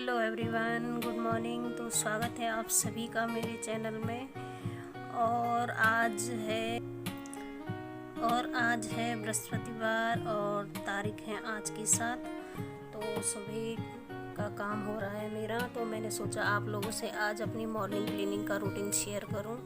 Hello everyone, good morning. तो स्वागत है आप सभी का मेरे चैनल में। और आज है बृहस्पतिवार और तारीख है आज की 7। तो सुबह का काम हो रहा है मेरा, तो मैंने सोचा आप लोगों से आज अपनी मॉर्निंग क्लीनिंग का रूटीन शेयर करूं,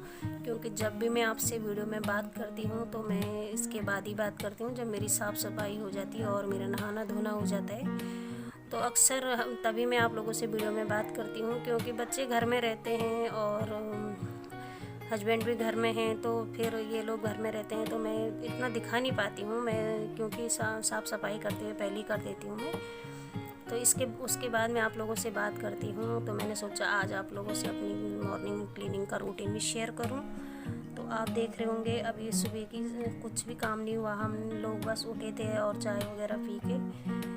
क्योंकि जब भी मैं आपसे वीडियो में बात करती हूं तो मैं इसके बाद ही बात करती हूं जब मेरी साफ़ सफाई हो जाती है और मेरा नहाना धोना हो जाता है। तो अक्सर तभी मैं आप लोगों से वीडियो में बात करती हूँ, क्योंकि बच्चे घर में रहते हैं और हस्बैंड भी घर में हैं, तो फिर ये लोग घर में रहते हैं तो मैं इतना दिखा नहीं पाती हूँ मैं, क्योंकि साफ़ सफाई करते हुए पहले ही कर देती हूँ मैं। तो उसके बाद मैं आप लोगों से बात करती हूँ। तो मैंने सोचा आज आप लोगों से अपनी मॉर्निंग क्लीनिंग का रूटीन भी शेयर करूँ। तो आप देख रहे होंगे अभी सुबह की कुछ भी काम नहीं हुआ, हम लोग बस उठे थे और चाय वगैरह पी के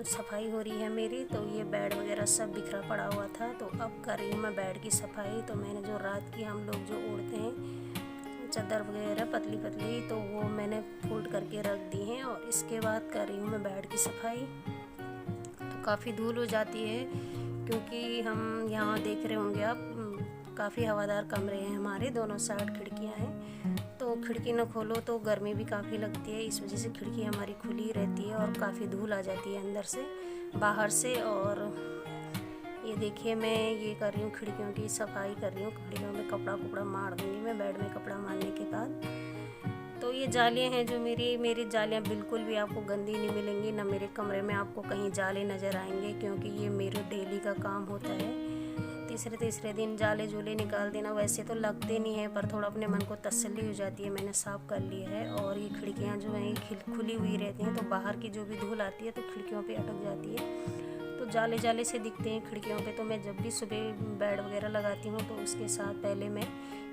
सफाई हो रही है मेरी। तो ये बेड वगैरह सब बिखरा पड़ा हुआ था, तो अब कर रही हूँ मैं बेड की सफाई। तो मैंने जो रात की हम लोग जो ओढ़ते हैं चादर वगैरह पतली पतली, तो वो मैंने फोल्ड करके रख दी हैं और इसके बाद कर रही हूँ मैं बेड की सफाई। तो काफ़ी धूल हो जाती है, क्योंकि हम यहाँ देख रहे होंगे आप काफ़ी हवादार कमरे हैं, हमारे दोनों साइड खिड़कियाँ हैं। तो खिड़की न खोलो तो गर्मी भी काफ़ी लगती है, इस वजह से खिड़की हमारी खुली रहती है और काफ़ी धूल आ जाती है अंदर से बाहर से। और ये देखिए मैं ये कर रही हूँ, खिड़कियों की सफाई कर रही हूँ। खिड़कियों में कपड़ा मार दूँगी मैं बेड में कपड़ा मारने के बाद। तो ये जालियाँ हैं जो मेरी जालियाँ बिल्कुल भी आपको गंदी नहीं मिलेंगी, ना मेरे कमरे में आपको कहीं जाले नज़र आएंगे, क्योंकि ये मेरे डेली का काम होता है। तीसरे दिन जाले जूले निकाल देना, वैसे तो लगते नहीं है पर थोड़ा अपने मन को तसल्ली हो जाती है, मैंने साफ़ कर लिया है। और ये खिड़कियाँ जो हैं खुली हुई रहती हैं, तो बाहर की जो भी धूल आती है तो खिड़कियों पे अटक जाती है, तो जाले से दिखते हैं खिड़कियों पे। तो मैं जब भी सुबह बेड वगैरह लगाती हूँ तो उसके साथ पहले मैं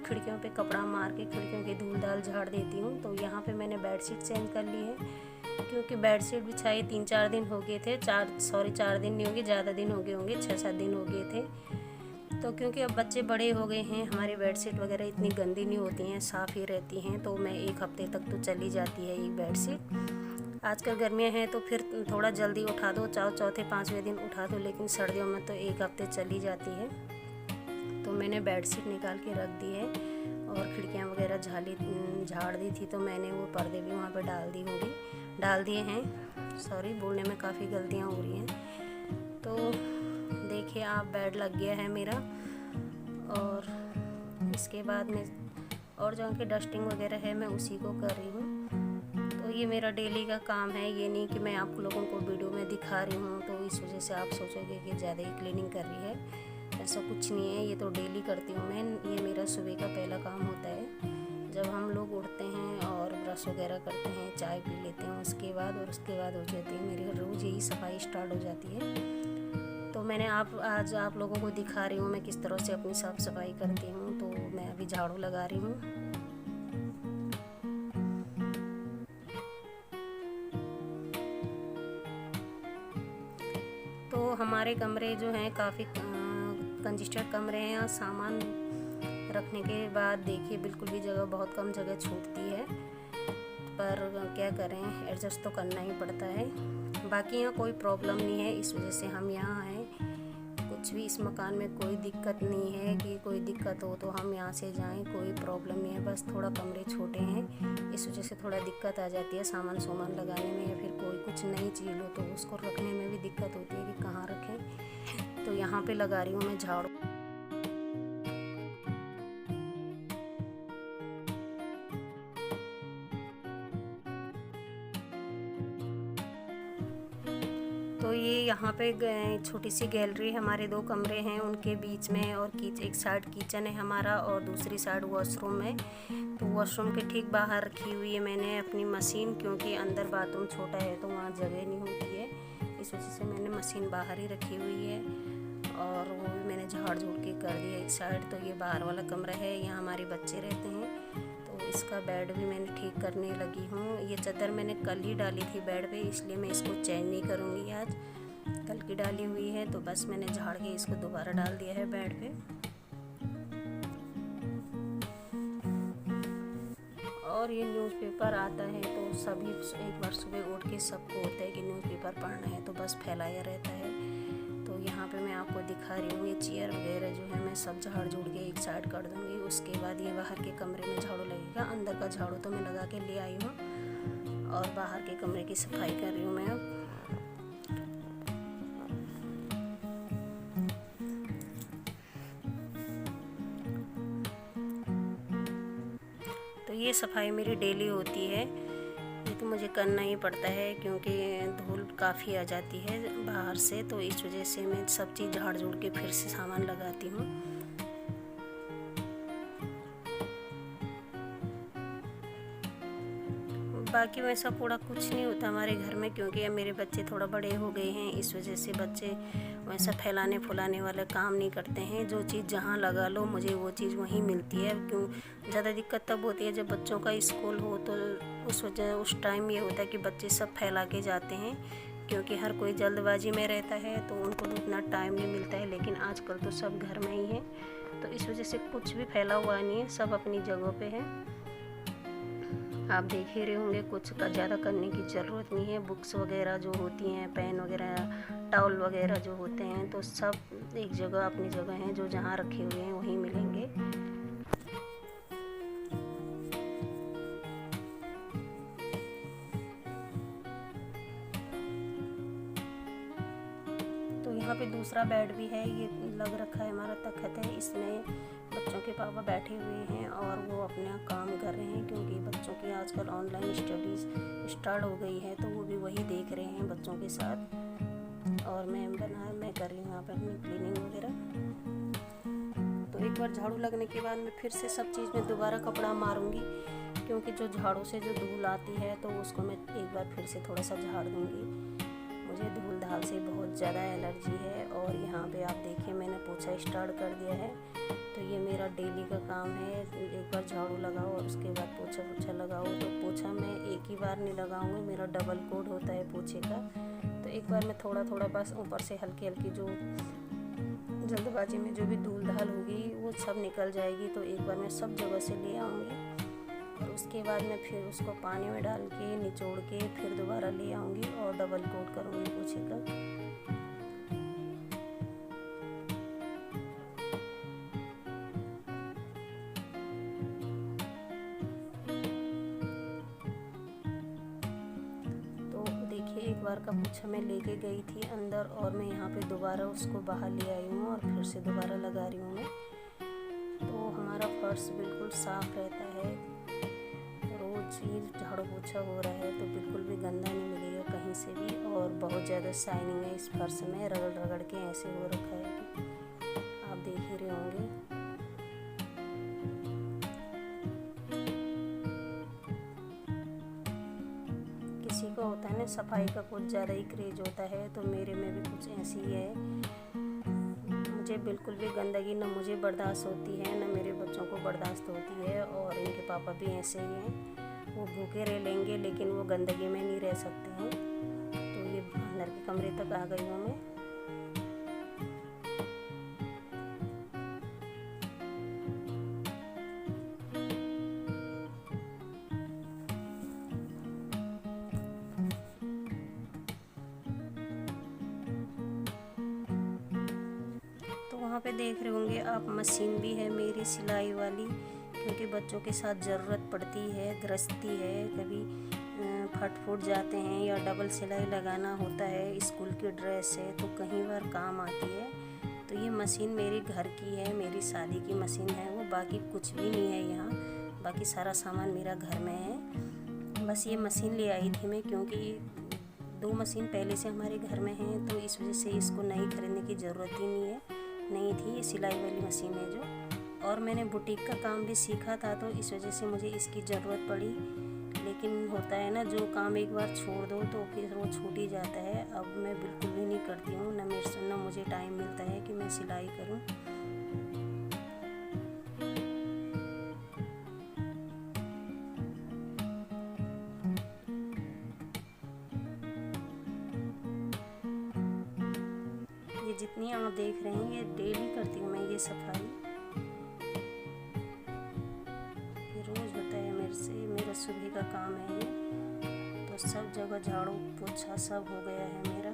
खिड़कियों पे कपड़ा मार के खिड़कियों की धूल धाल झाड़ देती हूँ। तो यहाँ पे मैंने बेडशीट चेंज कर ली है, क्योंकि बेडशीट बिछाए 3-4 दिन हो गए थे। 4 दिन नहीं होंगे, ज़्यादा दिन हो गए होंगे, 6-7 दिन हो गए थे। तो क्योंकि अब बच्चे बड़े हो गए हैं, हमारी बेडशीट वगैरह इतनी गंदी नहीं होती हैं, साफ़ ही रहती हैं। तो मैं 1 हफ्ते तक तो चली जाती है ये बेडशीट। आजकल गर्मियाँ हैं तो फिर थोड़ा जल्दी उठा दो, चौथे 5वें दिन उठा दो, लेकिन सर्दियों में तो 1 हफ्ते चली जाती है। तो मैंने बेडशीट निकाल के रख दी है और खिड़कियाँ वगैरह झाड़ दी थी, तो मैंने वो पर्दे भी वहाँ पे डाल दिए हैं। सॉरी, बोलने में काफ़ी गलतियाँ हो रही हैं। तो देखिए आप बेड लग गया है मेरा, और इसके बाद में और जो कि डस्टिंग वगैरह है मैं उसी को कर रही हूँ। तो ये मेरा डेली का काम है, ये नहीं कि मैं आप लोगों को वीडियो में दिखा रही हूँ तो इस वजह से आप सोचोगे कि ज़्यादा ही क्लीनिंग कर रही है। ऐसा कुछ नहीं है, ये तो डेली करती हूँ मैं। ये मेरा सुबह का पहला काम होता है, जब हम लोग उठते हैं और ब्रश वगैरह करते हैं, चाय पी लेते हैं उसके बाद हो जाती है मेरी रोज़ यही सफाई स्टार्ट हो जाती है। तो मैंने आज आप लोगों को दिखा रही हूँ मैं किस तरह से अपनी साफ़ सफाई करती हूँ। तो मैं अभी झाड़ू लगा रही हूँ। तो हमारे कमरे जो हैं काफ़ी कंजस्टेड कमरे हैं, और सामान रखने के बाद देखिए बिल्कुल भी बहुत कम जगह छूटती है, पर क्या करें, एडजस्ट तो करना ही पड़ता है। बाकी यहाँ कोई प्रॉब्लम नहीं है, इस वजह से हम यहाँ हैं। कुछ भी इस मकान में कोई दिक्कत नहीं है कि कोई दिक्कत हो तो हम यहाँ से जाएं, कोई प्रॉब्लम नहीं है। बस थोड़ा कमरे छोटे हैं, इस वजह से थोड़ा दिक्कत आ जाती है सामान लगाने में, या फिर कोई कुछ नई चीज़ हो तो उसको रखने में भी दिक्कत होती है कि कहाँ रखें। तो यहाँ पे लगा रही हूँ मैं झाड़ू। तो ये यहाँ पे छोटी सी गैलरी, हमारे 2 कमरे हैं उनके बीच में, और एक साइड किचन है हमारा और दूसरी साइड वॉशरूम है। तो वॉशरूम के ठीक बाहर रखी हुई है मैंने अपनी मशीन, क्योंकि अंदर बाथरूम छोटा है तो वहाँ जगह नहीं होती है, इस वजह से मैंने मशीन बाहर ही रखी हुई है। और वो भी मैंने झाड़ झूड़ के कर दिया एक साइड। तो ये बाहर वाला कमरा है, यहाँ हमारे बच्चे रहते हैं, तो इसका बेड भी मैंने ठीक करने लगी हूँ। ये चादर मैंने कल ही डाली थी बेड पे, इसलिए मैं इसको चेंज नहीं करूँगी आज, कल की डाली हुई है। तो बस मैंने झाड़ के इसको दोबारा डाल दिया है बेड पे। और ये न्यूज़पेपर आता है तो सभी एक बार सुबह उठ के सबको होता है कि न्यूज़पेपर पढ़ना है, तो बस फैलाया रहता है। तो यहाँ पे मैं आपको दिखा रही हूँ। ये चेयर वगैरह जो है मैं सब झाड़ झूड़ के एक साइड कर दूँगी। उसके बाद ये बाहर के कमरे में झाड़ू लगेगा। अंदर का झाड़ू तो मैं लगा के ले आई हूँ और बाहर के कमरे की सफाई कर रही हूँ मैं अब। तो ये सफाई मेरी डेली होती है। ये तो मुझे करना ही पड़ता है क्योंकि धूल काफ़ी आ जाती है बाहर से, तो इस वजह से मैं सब चीज़ झाड़ झूड़ के फिर से सामान लगाती हूँ। बाकी वैसा पूरा कुछ नहीं होता हमारे घर में, क्योंकि अब मेरे बच्चे थोड़ा बड़े हो गए हैं। इस वजह से बच्चे वैसा फैलाने फुलाने वाला काम नहीं करते हैं। जो चीज़ जहाँ लगा लो मुझे वो चीज़ वहीं मिलती है। क्यों ज़्यादा दिक्कत तब होती है जब बच्चों का स्कूल हो, तो उस टाइम ये होता है कि बच्चे सब फैला के जाते हैं, क्योंकि हर कोई जल्दबाजी में रहता है तो उनको उतना टाइम नहीं मिलता है। लेकिन आजकल तो सब घर में ही है, तो इस वजह से कुछ भी फैला हुआ नहीं है, सब अपनी जगह पे है। आप देख ही रहे होंगे, कुछ का ज़्यादा करने की ज़रूरत नहीं है। बुक्स वगैरह जो होती हैं, पेन वगैरह, टॉवल वगैरह जो होते हैं, तो सब एक जगह अपनी जगह हैं, जो जहाँ रखे हुए हैं वहीं मिलेंगे। तो यहाँ पे दूसरा बेड भी है, ये लग रखा है हमारा तख्त है। इसमें बच्चों के पापा बैठे हुए हैं और वो अपना काम कर रहे हैं, क्योंकि बच्चों की आजकल ऑनलाइन स्टडीज़ स्टार्ट हो गई है, तो वो भी वही देख रहे हैं बच्चों के साथ। और मैं कर रही हूँ यहाँ पर अपनी क्लीनिंग वगैरह। तो एक बार झाड़ू लगने के बाद मैं फिर से सब चीज़ में दोबारा कपड़ा मारूंगी, क्योंकि जो झाड़ू से जो धूल आती है तो उसको मैं एक बार फिर से थोड़ा सा झाड़ दूँगी। मुझे धूल धाल से बहुत ज़्यादा एलर्जी है। और यहाँ पे आप देखिए मैंने पोछा स्टार्ट कर दिया है, तो ये मेरा डेली का काम है। एक बार झाड़ू लगाओ और उसके बाद पोछा लगाओ। तो पोछा मैं एक ही बार नहीं लगाऊंगी, मेरा डबल कोड होता है पोछे का। तो एक बार मैं थोड़ा थोड़ा बस ऊपर से हल्की हल्की, जो जल्दबाजी में जो भी धूल धाल होगी वो सब निकल जाएगी। तो एक बार मैं सब जगह से ले आऊँगी और उसके बाद मैं फिर उसको पानी में डाल के निचोड़ के फिर दोबारा ले आऊँगी और डबल कोट करूँगी पोछे का। एक बार का पोछा मैं लेके गई थी अंदर और मैं यहाँ पे दोबारा उसको बाहर ले आई हूँ और फिर से दोबारा लगा रही हूँ मैं। तो हमारा फर्श बिल्कुल साफ़ रहता है। रोज़ ही झाड़ू पोछा हो रहा है तो बिल्कुल भी गंदा नहीं मिलेगा कहीं से भी। और बहुत ज़्यादा शाइनिंग है इस फर्श में, रगड़ रगड़ के ऐसे हो रखा है कि आप देख ही रहे होंगे। किसी को होता है ना सफाई का कुछ ज़्यादा ही क्रेज होता है, तो मेरे में भी कुछ ऐसी ही है। मुझे बिल्कुल भी गंदगी ना मुझे बर्दाश्त होती है, ना मेरे बच्चों को बर्दाश्त होती है। और इनके पापा भी ऐसे ही हैं, वो भूखे रह लेंगे लेकिन वो गंदगी में नहीं रह सकते हैं। तो ये अंदर के कमरे तक आ गई हूँ मैं। वहाँ पे देख रहे होंगे आप, मशीन भी है मेरी सिलाई वाली, क्योंकि बच्चों के साथ ज़रूरत पड़ती है, गृहस्थी है, कभी फट फूट जाते हैं या डबल सिलाई लगाना होता है, स्कूल की ड्रेस है तो कहीं बार काम आती है। तो ये मशीन मेरी घर की है, मेरी शादी की मशीन है वो, बाकी कुछ भी नहीं है यहाँ। बाकी सारा सामान मेरा घर में है। बस ये मशीन ले आई थी मैं, क्योंकि 2 मशीन पहले से हमारे घर में हैं, तो इस वजह से इसको नई खरीदने की ज़रूरत ही नहीं थी। ये सिलाई वाली मशीन है जो। और मैंने बुटीक का काम भी सीखा था, तो इस वजह से मुझे इसकी ज़रूरत पड़ी। लेकिन होता है ना, जो काम एक बार छोड़ दो तो फिर वो छूट ही जाता है। अब मैं बिल्कुल भी नहीं करती हूँ, ना मुझे टाइम मिलता है कि मैं सिलाई करूँ। ये जितनी आप देख रहे हैं ये डेली करती हूँ मैं ये सफाई। ये रोज़ होता है मेरे से, मेरा सुबह का काम है ये। तो सब जगह झाड़ू पोछा सब हो गया है मेरा।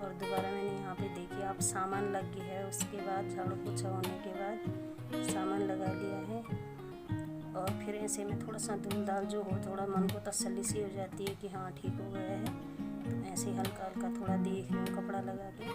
और दोबारा मैंने यहाँ पे देखिए आप सामान लग गया है। उसके बाद झाड़ू पोछा होने के बाद सामान लगा लिया है और फिर ऐसे में थोड़ा सा धूल दाल जो हो, थोड़ा मन को तसल्ली सी हो जाती है कि हाँ ठीक हो गया है। तो ऐसे ही हल्का हल्का थोड़ा देख लूँ कपड़ा लगा के।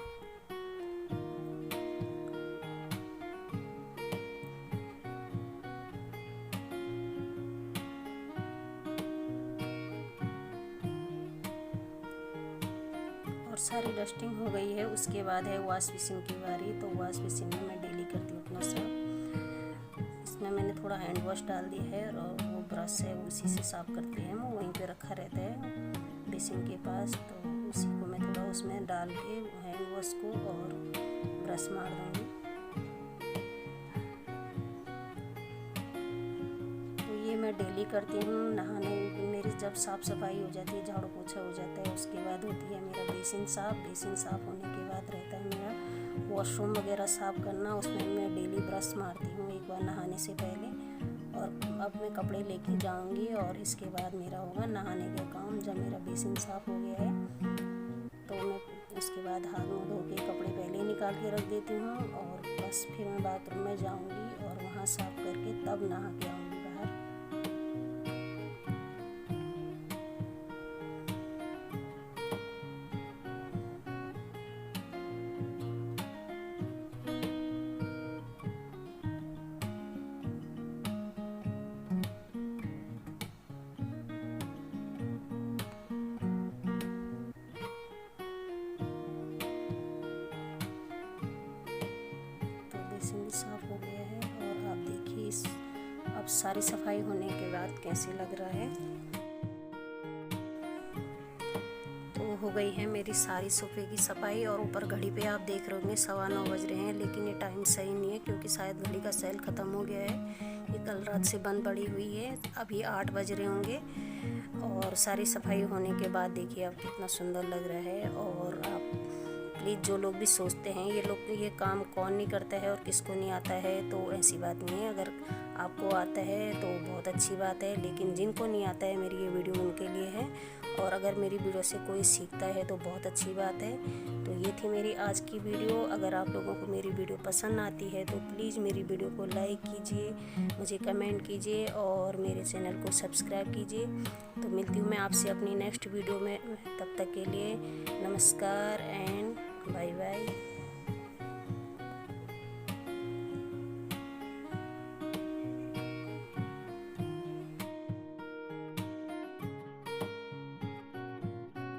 और सारी डस्टिंग हो गई है। उसके बाद है वॉश बेसिन की बारी। तो वॉश बेसिन में मैं डेली करती हूँ अपना साफ। इसमें मैंने थोड़ा हैंड वॉश डाल दिया है और वो ब्रश है उसी से साफ़ करते हैं। वो वहीं पे रखा रहता है बेसिन के पास। तो उसी को मैं थोड़ा उसमें डाल के हैंड वॉश को और ब्रश मार दूँगी। तो ये मैं डेली करती हूँ। नहाने मेरी जब साफ़ सफाई हो जाती है, झाड़ू पोछा हो जाता है, उसके बाद होती है मेरा बेसिन साफ़। बेसिन साफ़ होने के बाद रहता है मेरा वॉशरूम वगैरह साफ़ करना। उसमें मैं डेली ब्रश मारती हूँ एक बार नहाने से पहले। और अब मैं कपड़े लेके जाऊँगी और इसके बाद मेरा होगा नहाने का काम। जब मेरा बेसिन साफ़ हो गया है तो मैं उसके बाद हाथ मुँह धो के कपड़े पहले ही निकाल के रख देती हूँ और बस फिर मैं बाथरूम में जाऊँगी और वहाँ साफ़ करके तब नहा के आऊँगी बाहर। बेसिन भी साफ़ हो गया है और आप देखिए अब सारी सफाई होने के बाद कैसे लग रहा है। तो हो गई है मेरी सारी सोफे की सफाई। और ऊपर घड़ी पे आप देख रहे होंगे 9:15 बज रहे हैं, लेकिन ये टाइम सही नहीं है क्योंकि शायद घड़ी का सेल ख़त्म हो गया है। ये कल रात से बंद पड़ी हुई है। अभी 8 बज रहे होंगे और सारी सफाई होने के बाद देखिए अब कितना सुंदर लग रहा है। और आप प्लीज़ जो लोग भी सोचते हैं ये काम कौन नहीं करता है और किसको नहीं आता है, तो ऐसी बात नहीं है। अगर आपको आता है तो बहुत अच्छी बात है, लेकिन जिनको नहीं आता है मेरी ये वीडियो उनके लिए है। और अगर मेरी वीडियो से कोई सीखता है तो बहुत अच्छी बात है। तो ये थी मेरी आज की वीडियो। अगर आप लोगों को मेरी वीडियो पसंद आती है तो प्लीज़ मेरी वीडियो को लाइक कीजिए, मुझे कमेंट कीजिए और मेरे चैनल को सब्सक्राइब कीजिए। तो मिलती हूँ मैं आपसे अपनी नेक्स्ट वीडियो में। तब तक के लिए नमस्कार एंड बाय बाय।